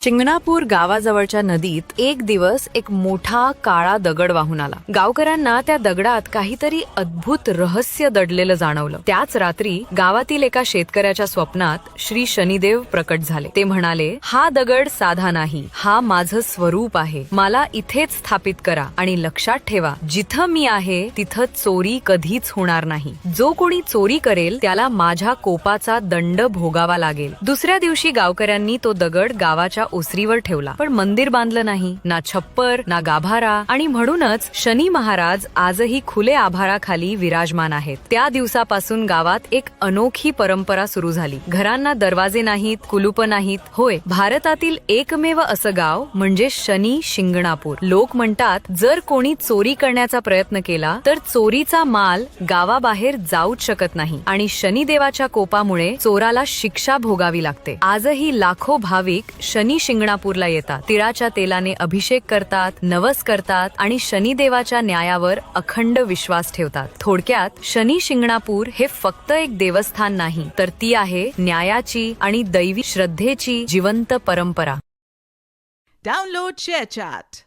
शिंगणापूर गावाजवळच्या नदीत एक दिवस एक मोठा काळा दगड वाहून आला. गावकऱ्यांना त्या दगडात काहीतरी अद्भुत रहस्य दडलेलं जाणवलं. त्याच रात्री गावातील एका शेतकऱ्याच्या स्वप्नात श्री शनिदेव प्रकट झाले. ते म्हणाले, हा दगड साधा नाही, हा माझं स्वरूप आहे. मला इथेच स्थापित करा आणि लक्षात ठेवा, जिथं मी आहे तिथं चोरी कधीच होणार नाही. जो कोणी चोरी करेल त्याला माझ्या कोपाचा दंड भोगावा लागेल. दुसऱ्या दिवशी गावकऱ्यांनी तो दगड गावाच्या ओसरीवर ठेवला, पण मंदिर बांधलं नाही, ना छप्पर ना गाभारा, आणि म्हणूनच शनी महाराज आजही खुले आभाराखाली विराजमान आहेत. त्या दिवसापासून गावात एक अनोखी परंपरा सुरू झाली. घरांना दरवाजे नाहीत, कुलूप नाहीत. होय, भारतातील एकमेव असं गाव म्हणजे शनी शिंगणापूर. लोक म्हणतात, जर कोणी चोरी करण्याचा प्रयत्न केला तर चोरीचा माल गावाबाहेर जाऊच शकत नाही आणि शनिदेवाच्या कोपामुळे चोराला शिक्षा भोगावी लागते. आजही लाखो भाविक शनी शिंगणापूरला येतात, तिळाच्या तेलाने अभिषेक करतात, नवस करतात आणि शनिदेवाच्या न्यायावर अखंड विश्वास ठेवतात. थोडक्यात शनी शिंगणापूर हे फक्त एक देवस्थान नाही, तर ती आहे न्यायाची आणि दैवी श्रद्धेची जिवंत परंपरा. Download ShareChat.